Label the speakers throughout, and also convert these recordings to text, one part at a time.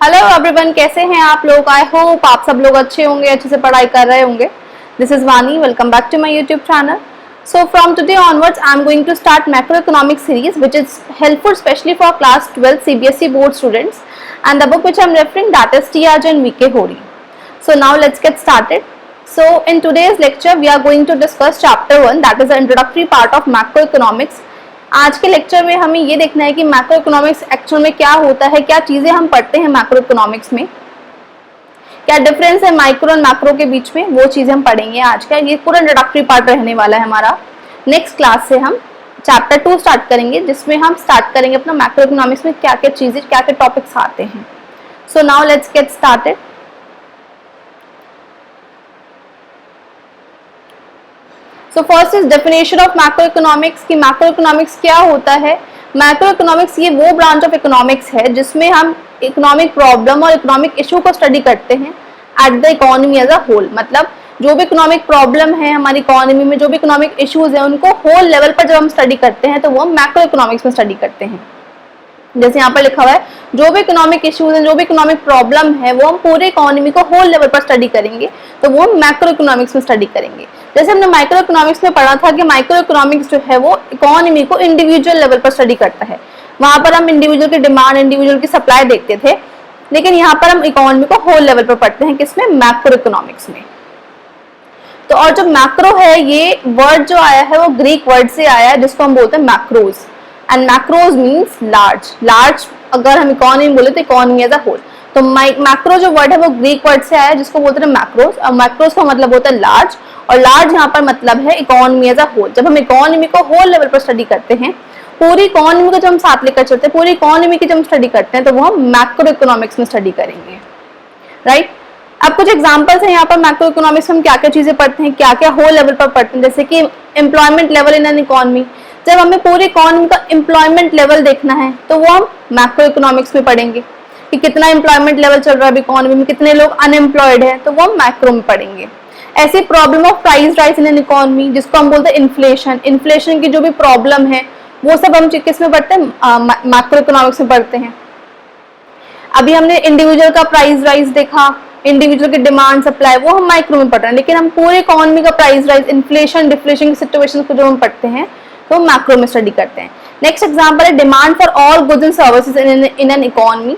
Speaker 1: Hello everyone, कैसे हैं आप लोग। आई होप आप सब लोग अच्छे होंगे, अच्छे से पढ़ाई कर रहे होंगे। This is Vani, welcome back to my YouTube channel. So from today onwards, I am going to start macroeconomics series, which is helpful especially for class 12 CBSE board students. And the book which I am referring, that is T.R.J. and V.K. Hori. So now let's get started. So in today's lecture, we are going to discuss chapter 1, that is the introductory part of macroeconomics. आज के lecture में हमें ये देखना है कि macro economics actual में क्या होता है, क्या चीजें हम पढ़ते हैं मैक्रो इकोनॉमिक्स में, क्या डिफरेंस है माइक्रो और मैक्रो के बीच में, वो चीजें हम पढ़ेंगे आज का। ये पूरा इंट्रोडक्टरी पार्ट रहने वाला है हमारा। नेक्स्ट क्लास से हम चैप्टर 2 स्टार्ट करेंगे, जिसमें हम स्टार्ट करेंगे अपना मैक्रो इकोनॉमिक्स में क्या क्या चीजें, क्या क्या टॉपिक्स आते हैं। So now let's get started. So first is definition of macroeconomics कि macroeconomics क्या होता है। macroeconomics ये वो ब्रांच ऑफ इकोनॉमिक्स है जिसमें हम इकोनॉमिक प्रॉब्लम और इकोनॉमिक इशू को स्टडी करते हैं at the economy as a whole. मतलब जो भी इकोनॉमिक प्रॉब्लम है हमारी इकोनॉमी में, जो भी इकोनॉमिक इश्यूज है, उनको होल लेवल पर जब हम स्टडी करते हैं तो वो हम मैक्रो इकोनॉमिक्स में स्टडी करते हैं। जैसे यहाँ पर लिखा हुआ है, जो भी इकोनॉमिक इश्यूज है, जो भी इकोनॉमिक प्रॉब्लम है, वो हम पूरे इकोनॉमी को होल लेवल पर स्टडी करेंगे तो वो हम मैक्रो इकोनॉमिक्स में स्टडी करेंगे। जैसे हमने माइक्रो इकोनॉमिक्स में पढ़ा था कि माइक्रो इकोनॉमिक्स जो है वो इकोनॉमी को इंडिविजुअल लेवल पर स्टडी करता है। वहां पर हम इंडिविजुअल की डिमांड, इंडिविजुअल की सप्लाई देखते थे, लेकिन यहाँ पर हम इकोनॉमी को होल लेवल पर पढ़ते हैं, किसमें, मैक्रो इकोनॉमिक्स में। तो और जो मैक्रो है, ये वर्ड जो आया है वो ग्रीक वर्ड से आया है जिसको हम बोलते हैं macros, and macros means large. Large अगर हम इकोनॉमी बोले तो इकोनॉमी एज अ होल। तो मैक्रो जो वर्ड है वो ग्रीक वर्ड से आया है जिसको बोलते हैं मैक्रोज, और मैक्रोज का मतलब होता है लार्ज, और लार्ज यहाँ पर मतलब है इकोनॉमी एज अ होल। जब हम इकोनॉमी को होल लेवल पर स्टडी करते हैं, पूरी इकोनॉमी को जब हम साथ लेकर चलते हैं, पूरी इकोनॉमी की जब हम स्टडी करते हैं तो वो हम मैक्रो इकोनॉमिक्स में स्टडी करेंगे, राइट। अब कुछ एग्जांपल्स हैं यहाँ पर मैक्रो इकोनॉमिक्स में हम क्या क्या चीजें पढ़ते हैं, क्या क्या होल लेवल पर पढ़ते हैं। जैसे कि employment level in an economy, जब हमें पूरी इकोनॉमी का एम्प्लॉयमेंट लेवल देखना है तो वो हम मैक्रो इकोनॉमिक्स में पढ़ेंगे कि कितना एम्प्लॉयमेंट लेवल चल रहा है इकोनॉमी में, कितने लोग अनएम्प्लॉयड हैं, तो वो हम मैक्रो में पढ़ेंगे। ऐसी problem of price rise in an economy, जिसको हम बोलते हैं इन्फ्लेशन, इन्फ्लेशन की जो भी प्रॉब्लम है वो सब हम किस में पढ़ते हैं, मैक्रो इकोनॉमिक्स में पढ़ते हैं। अभी हमने इंडिविजुअल का प्राइस राइज देखा, इंडिविजुअल की डिमांड सप्लाई, वो हम माइक्रो में पढ़ रहे हैं, लेकिन हम पूरे इकोनॉमी का प्राइस राइज, इन्फ्लेशन, डिफ्लेशन की सिचुएशन को जो हम पढ़ते हैं तो मैक्रो में स्टडी करते हैं। नेक्स्ट एग्जांपल है demand for all goods and services in an economy.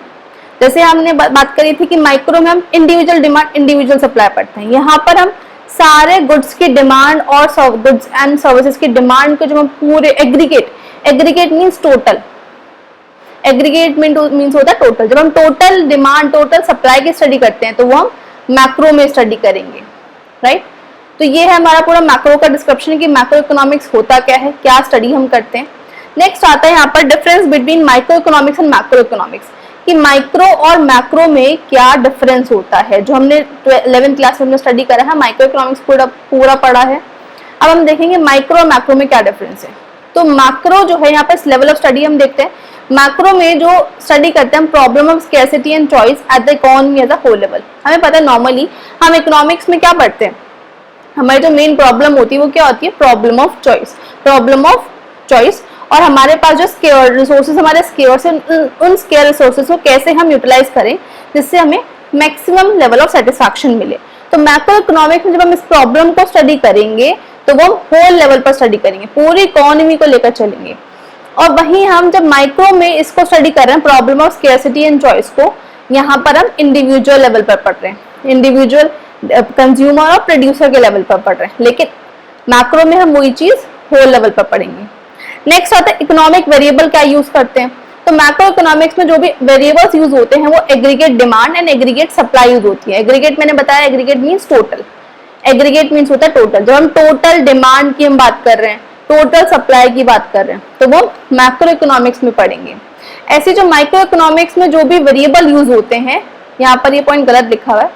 Speaker 1: जैसे हमने बात करी थी कि माइक्रो में हम इंडिविजुअल डिमांड, इंडिविजुअल सप्लाई पढ़ते हैं, यहाँ पर हम सारे गुड्स की डिमांड और गुड्स एंड सर्विसेज की डिमांड को जब हम पूरे aggregate means total, aggregate means होता है टोटल, जब हम टोटल डिमांड, टोटल सप्लाई की स्टडी करते हैं तो वो हम मैक्रो में स्टडी करेंगे, राइट। तो ये है हमारा पूरा मैक्रो का डिस्क्रिप्शन कि मैक्रो इकोनॉमिक्स होता क्या है, क्या स्टडी हम करते हैं। नेक्स्ट आता है यहाँ पर difference between micro economics and macro economics, कि माइक्रो और मैक्रो में क्या डिफरेंस होता है। जो हमने 11th क्लास में स्टडी करा है, माइक्रो इकोनॉमिक्स पूरा पढ़ा है। अब हम देखेंगे माइक्रो और मैक्रो में क्या डिफरेंस है। तो मैक्रो जो है, यहाँ पर लेवल ऑफ स्टडी हम देखते हैं, मैक्रो में जो स्टडी करते हैं हम problem of scarcity and choice at the economy as a whole level. हमें पता है नॉर्मली हम इकोनॉमिक्स में क्या पढ़ते हैं, हमारी जो मेन प्रॉब्लम होती है वो क्या होती है, प्रॉब्लम ऑफ चॉइस। और हमारे पास जो स्केयर रिसोर्सेज, हमारे स्केयर्स हैं, उन स्केयर रिसोर्सेज को कैसे हम यूटिलाइज करें जिससे हमें मैक्सिमम लेवल ऑफ सेटिस्फैक्शन मिले। तो मैक्रो इकोनॉमिक्स में जब हम इस प्रॉब्लम को स्टडी करेंगे तो वो हम होल लेवल पर स्टडी करेंगे, पूरी इकोनॉमी को लेकर चलेंगे। और वहीं हम जब माइक्रो में इसको स्टडी कर रहे हैं, problem of scarcity and choice को, यहाँ पर हम इंडिविजुअल लेवल पर पढ़ रहे हैं, इंडिविजुअल कंज्यूमर और प्रोड्यूसर के लेवल पर पढ़ रहे हैं, लेकिन मैक्रो में हम वही चीज होल लेवल पर पढ़ेंगे। नेक्स्ट आता है इकोनॉमिक वेरिएबल क्या यूज करते हैं। तो मैक्रो इकोनॉमिक्स में जो भी वेरिएबल्स यूज होते हैं वो aggregate demand and aggregate supply use होती है। एग्रीगेट मैंने बताया, aggregate means total, aggregate means होता है टोटल। जब हम टोटल डिमांड की हम बात कर रहे हैं, टोटल सप्लाई की बात कर रहे हैं, तो वो मैक्रो इकोनॉमिक्स में पढ़ेंगे। ऐसे जो माइक्रो इकोनॉमिक्स में जो भी वेरिएबल यूज होते हैं, यहाँ पर ये पॉइंट गलत लिखा हुआ है,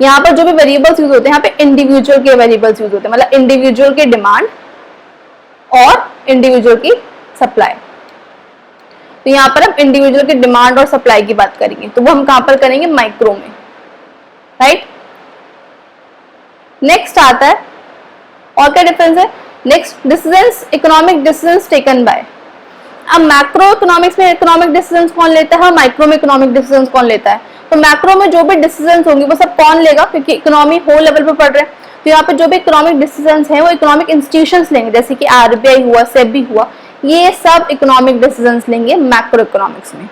Speaker 1: यहाँ पर जो भी वेरिएबल्स यूज होते हैं, यहाँ पे इंडिविजुअल के वेरिएबल्स यूज होते हैं, मतलब इंडिविजुअल के डिमांड और इंडिविजुअल की सप्लाई। तो यहाँ पर हम इंडिविजुअल की डिमांड और सप्लाई की बात करेंगे, तो वो हम कहां पर करेंगे, माइक्रो में, राइट। नेक्स्ट आता है और क्या डिफरेंस है, next decisions, economic decisions taken by. अब मैक्रो इकोनॉमिक्स में इकोनॉमिक डिसीजंस कौन लेता है और माइक्रो में इकोनॉमिक डिसीजंस कौन लेता है। तो मैक्रो में जो भी डिसीजंस होंगे वो सब कौन लेगा, क्योंकि इकोनॉमी हो लेवल पे पढ़ रहे हैं, तो यहाँ पे जो भी इकोनॉमिक डिसीजंस हैं वो इकोनॉमिक इंस्टीट्यूशंस लेंगे, जैसे कि आरबीआई हुआ, सेबी हुआ, ये सब इकोनॉमिक डिसीजंस लेंगे मैक्रो इकोनॉमिक्स में।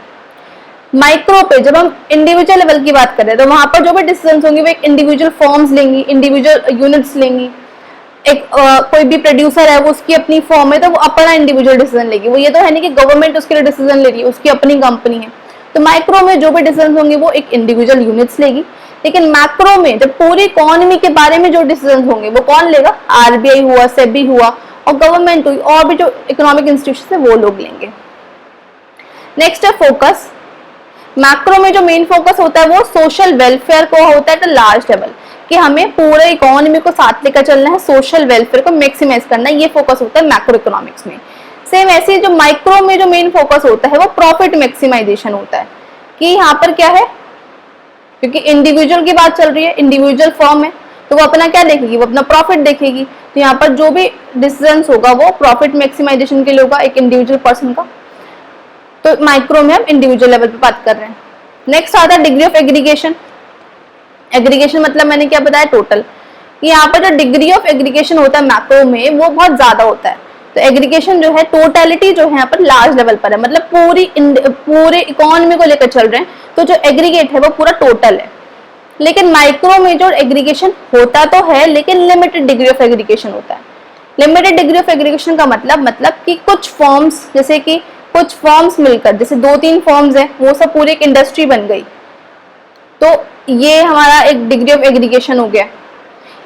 Speaker 1: माइक्रो पे जब हम इंडिविजुअल लेवल की बात कर रहे हैं तो वहां पर जो भी डिसीजंस होंगे वो एक इंडिविजुअल फॉर्म्स लेंगी, इंडिविजुअल यूनिट्स लेंगी। एक कोई भी प्रोड्यूसर है वो उसकी अपनी फॉर्म है तो वो अपना इंडिविजुअल डिसीजन लेगी, वो ये तो है नहीं कि गवर्नमेंट उसके लिए डिसीजन ले रही है, उसकी अपनी कंपनी है। तो माइक्रो में जो भी डिसीजन होंगे वो एक इंडिविजुअल यूनिट्स लेगी, लेकिन मैक्रो में जब पूरी इकोनॉमी के बारे में जो डिसीजन होंगे वो कौन लेगा, आरबीआई हुआ, सेबी हुआ और गवर्नमेंट हुई और भी जो इकोनॉमिक इंस्टीट्यूशन है वो लोग लेंगे। नेक्स्ट है फोकस। मैक्रो में जो मेन फोकस होता है वो सोशल वेलफेयर को होता है, लार्ज लेवल, कि हमें पूरे इकोनॉमी को साथ लेकर चलना है, सोशल वेलफेयर को मैक्सिमाइज करना है, ये फोकस होता है मैक्रो इकोनॉमिक्स में। सेम ऐसे जो माइक्रो में जो मेन फोकस होता है वो प्रॉफिट मैक्सिमाइजेशन होता है, कि यहाँ पर क्या है, क्योंकि इंडिविजुअल की बात चल रही है, इंडिविजुअल फर्म है तो वो अपना क्या देखेगी, वो अपना प्रॉफिट देखेगी। तो यहाँ पर जो भी डिसीजन होगा वो प्रॉफिट मैक्सिमाइजेशन के लिए होगा, एक इंडिविजुअल पर्सन का। तो माइक्रो में हम इंडिविजुअल लेवल पे बात कर रहे हैं। नेक्स्ट आता है डिग्री ऑफ एग्रीगेशन। एग्रीगेशन मतलब मैंने क्या बताया, टोटल। यहाँ पर जो डिग्री ऑफ एग्रीगेशन होता है मैक्रो में वो बहुत ज्यादा होता है। तो एग्रीगेशन जो है, टोटलिटी जो है यहाँ पर लार्ज लेवल पर है, मतलब पूरे इकोनॉमी को लेकर चल रहे हैं, तो जो एग्रीगेट है वो पूरा टोटल है। लेकिन माइक्रो में जो एग्रीगेशन होता तो है लेकिन लिमिटेड डिग्री ऑफ एग्रीगेशन होता है। लिमिटेड डिग्री ऑफ एग्रीगेशन का मतलब कि कुछ फॉर्म्स, जैसे कि कुछ फॉर्म्स मिलकर, जैसे 2-3 फॉर्म्स हैं वो सब पूरी एक इंडस्ट्री बन गई, तो ये हमारा एक डिग्री ऑफ एग्रीगेशन हो गया।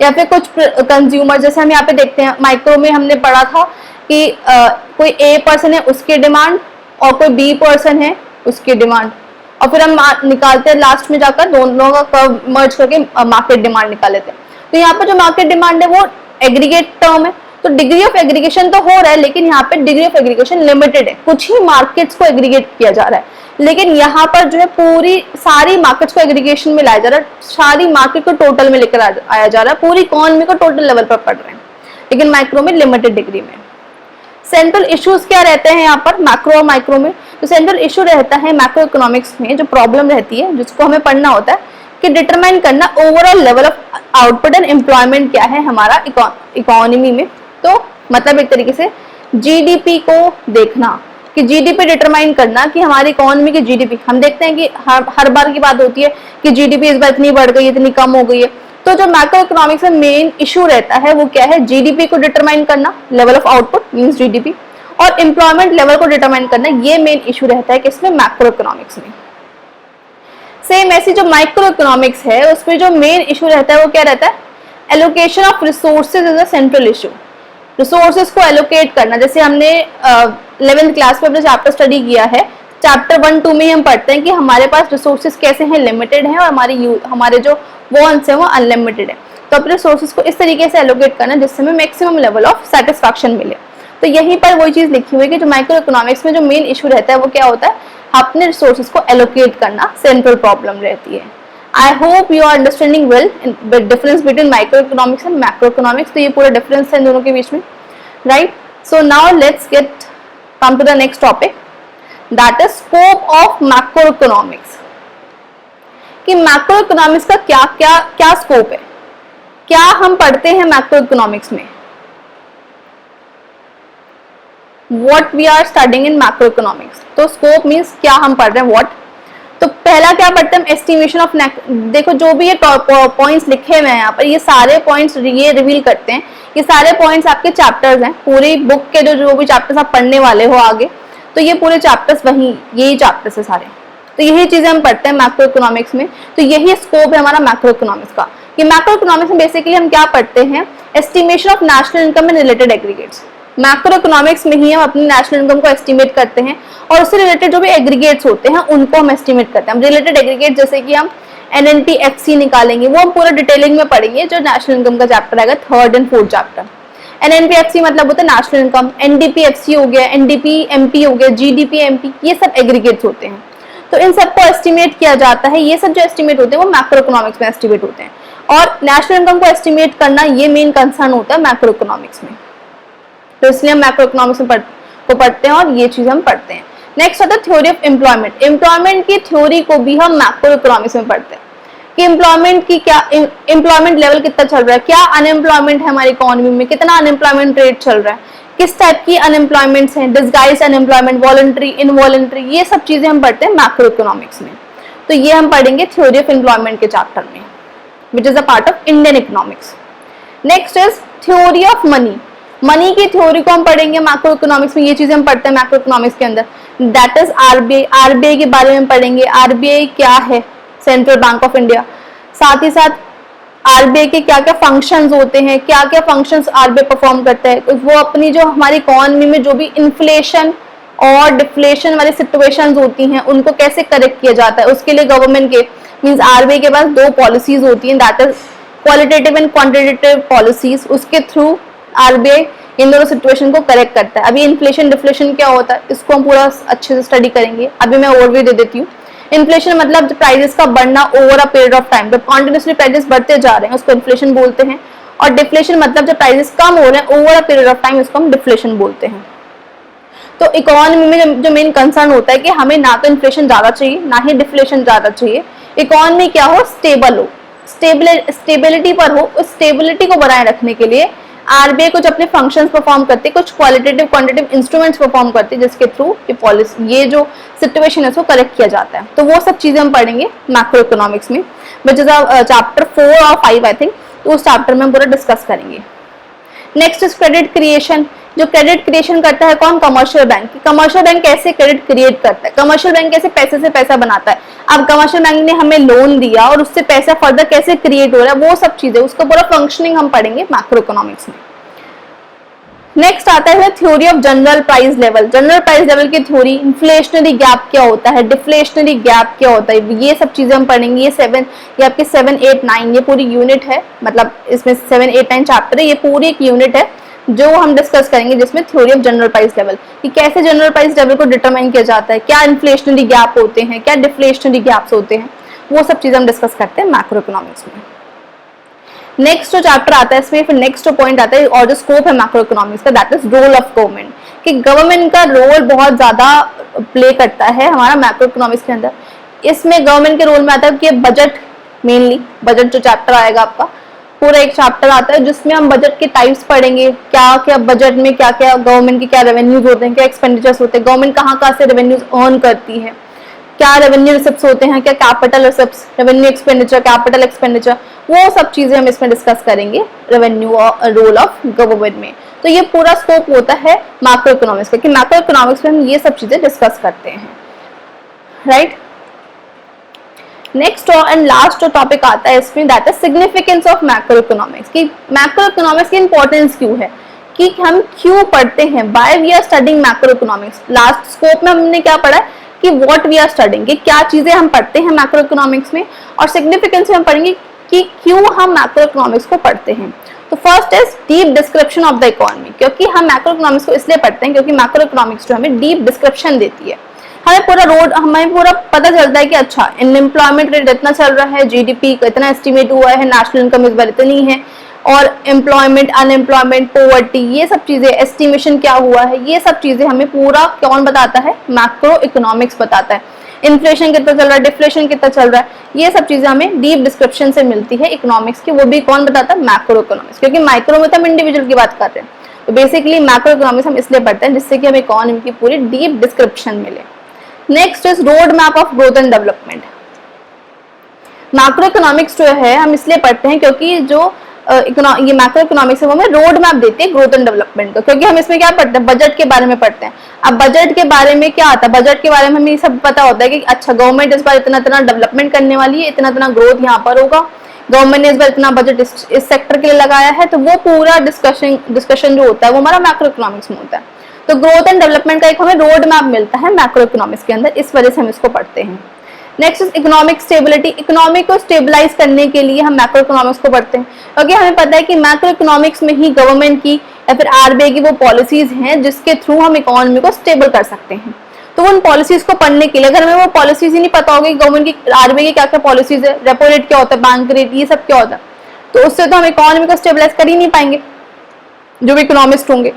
Speaker 1: या फिर कुछ कंज्यूमर, जैसे हम यहाँ पे देखते हैं माइक्रो में हमने पढ़ा था कि कोई ए पर्सन है उसकी डिमांड और कोई बी पर्सन है उसकी डिमांड, और फिर हम निकालते हैं लास्ट में जाकर दोनों का मर्ज करके मार्केट डिमांड निकाल लेते हैं। तो यहाँ पर जो मार्केट डिमांड है वो एग्रीगेट टर्म है। तो डिग्री ऑफ एग्रीगेशन तो हो रहा है लेकिन यहाँ पे डिग्री ऑफ एग्रीगेशन लिमिटेड है, कुछ ही मार्केट्स को एग्रीगेट किया जा रहा है, लेकिन यहाँ पर जो है पूरी सारी मार्केट्स को एग्रीगेशन में लाया जा रहा है, सारी मार्केट को टोटल में लेकर आया जा रहा है, पूरी इकोनॉमी को टोटल लेवल पर पढ़ रहे हैं, लेकिन माइक्रो में लिमिटेड डिग्री में। सेंट्रल इश्यूज क्या रहते हैं यहाँ पर मैक्रो और माइक्रो में? तो सेंट्रल इशू रहता है मैक्रो इकोनॉमिक्स में, जो प्रॉब्लम रहती है जिसको हमें पढ़ना होता है कि डिटरमाइन करना overall level of output and employment क्या है हमारा इकोनॉमी में। तो मतलब एक तरीके से जीडीपी को देखना, कि जीडीपी डिटरमाइन करना कि हमारी इकोनॉमी की जीडीपी, हम देखते हैं कि हर बार की बात होती है कि जीडीपी इस बार इतनी बढ़ गई, इतनी कम हो गई है। तो जो मैक्रो इकोनॉमिक्स में मेन इशू रहता है वो क्या है, जीडीपी को डिटरमाइन करना, level of output means GDP, और एम्प्लॉयमेंट लेवल को डिटरमाइन करना, ये मेन इशू रहता है किसमें, मैक्रो इकोनॉमिक्स में। सेम ऐसी जो माइक्रो इकोनॉमिक्स है उसमें जो मेन इशू रहता है वो क्या रहता है, allocation of resources is a central issue. Resources को एलोकेट करना, जैसे हमने 11th क्लास में अपना चैप्टर स्टडी किया है, चैप्टर 1-2 में हम पढ़ते हैं कि हमारे पास रिसोर्सेज कैसे हैं, लिमिटेड हैं, और हमारे जो वांट्स हैं वो अनलिमिटेड है। तो अपने रिसोर्सेज को इस तरीके से एलोकेट करना जिससे हमें मैक्सिमम लेवल ऑफ सेटिस्फैक्शन मिले। तो यहीं पर वही चीज लिखी हुई है कि जो माइक्रो इकोनॉमिक्स में जो मेन इशू रहता है वो क्या होता है, अपने रिसोर्सेज को एलोकेट करना सेंट्रल प्रॉब्लम रहती है। I hope you are understanding well the difference between microeconomics and macroeconomics. तो ये पूरा डिफरेंस है इन दोनों के बीच में, right? So now let's come to the next topic, that is scope of macroeconomics. कि macroeconomics का क्या स्कोप है, क्या हम पढ़ते हैं macroeconomics में, what we are studying in macroeconomics. तो scope means क्या हम पढ़ रहे हैं, what। तो पहला क्या पढ़ते हैं, एस्टिमेशन ऑफ, देखो जो भी ये पॉइंट्स लिखे हुए हैं यहाँ पर, ये सारे पॉइंट्स ये रिवील करते हैं, ये सारे पॉइंट्स आपके चैप्टर्स हैं, पूरी बुक के जो भी चैप्टर्स आप पढ़ने वाले हो आगे, तो ये पूरे चैप्टर्स यही चैप्टर्स है सारे। तो यही चीजें हम पढ़ते हैं मैक्रो इकोनॉमिक्स में। तो यही स्कोप है हमारा मैक्रो इकोनॉमिक्स का। ये मैक्रो इकोनॉमिक्स में बेसिकली हम क्या पढ़ते हैं, estimation of national income and related aggregates. Macro economics में ही हम अपनी नेशनल इनकम को एस्टिमेट करते हैं और उससे रिलेटेड जो भी एग्रीगेट्स होते हैं उनको हम एस्टिमेट करते हैं। हम रिलेटेड एग्रीगेट जैसे कि हम NNP-FC निकालेंगे, वो हम पूरा डिटेलिंग में पढ़ेंगे जो नेशनल इनकम का चैप्टर आएगा 3rd and 4th chapter. NNP-FC मतलब होता है नेशनल इनकम, NDP-FC हो गया, NDP-MP हो गया, GDP-MP, ये सब एग्रीगेट्स होते हैं। तो इन सबको एस्टिमेट किया जाता है। ये सब जो एस्टिमेट होते हैं वो मैक्रो इकोनॉमिक्स में एस्टिमेट होते हैं, और नेशनल इनकम को एस्टिमेट करना ये मेन कंसर्न होता है मैक्रो इकोनॉमिक्स में। तो इसलिए हम मैक्रो इकोनॉमिक्स में को पढ़ते हैं और ये चीज हम पढ़ते हैं। नेक्स्ट आता है थ्योरी ऑफ एम्प्लॉयमेंट। एम्प्लॉयमेंट की थ्योरी को भी हम मैक्रो इकोनॉमिक्स में पढ़ते हैं कि एम्प्लॉयमेंट की क्या, एम्प्लॉयमेंट लेवल कितना चल रहा है, क्या अनएम्प्लॉयमेंट है हमारी इकोनॉमी में, कितना अनएम्प्लॉयमेंट रेट चल रहा है, किस टाइप की अनएम्प्लॉयमेंट्स हैं, डिस्गाइज अनएम्प्लॉयमेंट, वॉलंटरी, इनवॉलंटरी, ये सब चीजें हम पढ़ते हैं मैक्रो इकोनॉमिक्स में। तो ये हम पढ़ेंगे थ्योरी ऑफ एम्प्लॉयमेंट के चैप्टर में, which is a part of Indian economics. Next is theory of money. Money की थ्योरी को हम पढ़ेंगे मैक्रो इकोनॉमिक्स में, ये चीजें हम पढ़ते हैं मैक्रो इकोनॉमिक्स के अंदर। That is RBI. आरबीआई के बारे में पढ़ेंगे, आरबीआई क्या है, सेंट्रल बैंक ऑफ इंडिया। साथ ही साथ आरबीआई के क्या क्या फंक्शंस होते हैं, क्या क्या फंक्शंस आरबीआई परफॉर्म करता है, वो अपनी जो हमारी इकोनॉमी में जो भी इन्फ्लेशन और डिफ्लेशन वाली सिचुएशंस होती हैं उनको कैसे करेक्ट किया जाता है, उसके लिए गवर्नमेंट के मींस आरबीआई के पास दो पॉलिसीज होती हैं, that is qualitative and quantitative policies. उसके थ्रू आरबीआई इन दोनों सिचुएशन को करेक्ट करता है। अभी इन्फ्लेशन डिफ्लेशन क्या होता है इसको हम पूरा अच्छे से स्टडी करेंगे। अभी मैं ओवरव्यू दे देती हूँ। इन्फ्लेशन मतलब प्राइसेस का बढ़ना over a period of time, जब कॉन्टिन्यूसली प्राइसेस बढ़ते जा रहे हैं उसको इन्फ्लेशन बोलते हैं। और डिफ्लेशन मतलब जब प्राइसेस कम हो रहे हैं over a period of time, इसको हम डिफ्लेशन बोलते हैं। तो इकोनॉमी में जो मेन कंसर्न होता है कि हमें ना तो इन्फ्लेशन ज्यादा चाहिए ना ही डिफ्लेशन ज्यादा चाहिए, इकोनॉमी क्या हो, स्टेबल हो, स्टेबिलिटी पर हो। उस स्टेबिलिटी को बनाए रखने के लिए आरबीआई कुछ अपने फंक्शंस परफॉर्म करती है, कुछ क्वालिटेटिव क्वांटिटेटिव इंस्ट्रूमेंट्स परफॉर्म करती है, जिसके थ्रू ये पॉलिसी, ये जो सिचुएशन है उसको करेक्ट किया जाता है। तो वो सब चीजें हम पढ़ेंगे मैक्रो इकोनॉमिक्स में, विच इज चैप्टर 4 और 5 आई थिंक। तो उस चैप्टर में हम पूरा डिस्कस करेंगे। Next is credit creation. जो क्रेडिट क्रिएशन करता है कौन, कमर्शियल बैंक। कमर्शियल बैंक कैसे क्रेडिट क्रिएट करता है, कमर्शियल बैंक कैसे पैसे से पैसा बनाता है। अब कमर्शियल बैंक ने हमें लोन दिया और उससे पैसा फर्दर कैसे क्रिएट हो रहा है, वो सब चीजें, उसका पूरा फंक्शनिंग हम पढ़ेंगे मैक्रो इकोनॉमिक्स में। नेक्स्ट आता है theory of general price level. General price level की थ्योरी, इन्फ्लेशनरी गैप क्या होता है, डिफ्लेशनरी गैप क्या होता है, ये सब चीजें हम पढ़ेंगे। ये आपके 7, 8, 9 ये पूरी यूनिट है, मतलब इसमें 7, 8, 9 चैप्टर है, ये पूरी एक यूनिट है जो हम डिस्कस करेंगे, जिसमें theory of general price level कि कैसे जनरल प्राइस लेवल को डिटरमाइन किया जाता है, क्या इन्फ्लेशनरी गैप होते हैं, क्या डिफ्लेशनरी गैप्स होते हैं, वो सब चीजें हम डिस्कस करते हैं मैक्रो इकोनॉमिक्स में। नेक्स्ट जो चैप्टर आता है इसमें फिर नेक्स्ट जो पॉइंट आता है और जो स्कोप है मैक्रो इकोनॉमिक्स का, that is role of government. कि गवर्नमेंट का रोल बहुत ज्यादा प्ले करता है हमारा मैक्रो इकोनॉमिक्स के अंदर। इसमें गवर्नमेंट के रोल में आता है कि बजट, मेनली बजट जो चैप्टर आएगा आपका, पूरा एक चैप्टर आता है जिसमें हम बजट के टाइप्स पढ़ेंगे, क्या क्या बजट में क्या क्या गवर्नमेंट के क्या रेवेन्यूज होते हैं, क्या एक्सपेंडिचर्स होते हैं, गवर्नमेंट कहाँ से रेवेन्यूज अर्न करती है, क्या रेवेन्यू रिसिप्ट्स होते हैं, क्या capital receipts, revenue expenditure, capital expenditure, वो सब चीजें हम इसमें डिस्कस करेंगे रेवेन्यू और रोल ऑफ गवर्नमेंट में। तो ये पूरा स्कोप होता है मैक्रो इकोनॉमिक्स का, कि मैक्रो इकोनॉमिक्स में हम ये सब चीजें डिस्कस करते हैं, राइट। नेक्स्ट एंड लास्ट जो टॉपिक आता है इसमें, that is significance of macro economics. कि मैक्रो इकोनॉमिक्स की इंपॉर्टेंस क्यों है, कि हम क्यों पढ़ते हैं, why we are studying macro economics. Last scope में हमने क्या पढ़ा कि व्हाट वी आर स्टडिंग, कि क्या चीजें हम पढ़ते हैं मैक्रो इकोनॉमिक्स में, और सिग्निफिकेंस में हम पढ़ेंगे कि क्यों हम मैक्रो इकोनॉमिक्स को पढ़ते हैं। तो first is deep description of the economy. क्योंकि हम मैक्रो इकोनॉमिक्स को इसलिए पढ़ते हैं क्योंकि मैक्रो इकोनॉमिक्स जो हमें डीप डिस्क्रिप्शन देती है, हमें पूरा पता चलता है कि अच्छा अनएम्प्लॉयमेंट रेट इतना चल रहा है, जीडीपी का इतना एस्टिमेट हुआ है, नेशनल इनकम इस बार इतनी है, और एम्प्लॉयमेंट, अनएम्प्लॉयमेंट, पॉवर्टी, ये सब चीजें, एस्टिमेशन क्या हुआ है, ये सब चीजें हमें पूरा कौन बताता है, मैक्रो इकोनॉमिक्स बताता है। इन्फ्लेशन कितना चल रहा है, डिफ्लेशन कितना चल रहा है, ये सब चीजें हमें डीप डिस्क्रिप्शन से मिलती है इकोनॉमिक्स की। वो भी कौन बताता है, मैक्रो इकोनॉमिक्स। क्योंकि माइक्रो में तो हम इंडिविजुअल की बात कर रहे हैं, तो बेसिकली मैक्रो इकोनॉमिक्स हम इसलिए पढ़ते हैं जिससे कि हमें इकोनॉमी की पूरी डीप डिस्क्रिप्शन मिले। Next is road map of growth and development. Macro economics जो है हम इसलिए पढ़ते हैं क्योंकि जो ये मैक्रो इकोनॉमिक्स है वो हमें रोड मैप देती है ग्रोथ एंड डेवलपमेंट का। क्योंकि हम इसमें क्या पढ़ते हैं, बजट के बारे में पढ़ते हैं। अब बजट के बारे में क्या आता है, बजट के बारे में हमें सब पता होता है कि अच्छा गवर्नमेंट इस बार इतना इतना डेवलपमेंट करने वाली है, इतना इतना ग्रोथ यहाँ पर होगा, गवर्नमेंट ने इस बार इतना बजट इस सेक्टर के लिए लगाया है। तो वो पूरा डिस्कशन जो होता है वो हमारा मैक्रो इकोनॉमिक्स में होता है। तो ग्रोथ एंड डेवलपमेंट का एक हमें रोड मैप मिलता है मैक्रो इकोनॉमिक्स के अंदर, इस वजह से हम इसको पढ़ते हैं। Next is economic stability. Economy को स्टेबलाइज करने के लिए हम मैक्रो इकोनॉमिक्स को पढ़ते हैं, क्योंकि हमें पता है कि मैक्रो इकोनॉमिक्स में ही गवर्नमेंट की या फिर आरबीआई की वो पॉलिसीज हैं जिसके थ्रू हम इकोनॉमी को स्टेबल कर सकते हैं। तो उन पॉलिसीज को पढ़ने के लिए, अगर हमें वो पॉलिसीज ही नहीं पता होगी गवर्नमेंट की, आरबीआई की क्या क्या पॉलिसीज है, रेपो रेट क्या होता है, बैंक रेट, ये सब क्या होता है, तो उससे तो हम इकोनॉमी को स्टेबलाइज कर ही नहीं पाएंगे जो भी इकोनॉमिस्ट होंगे।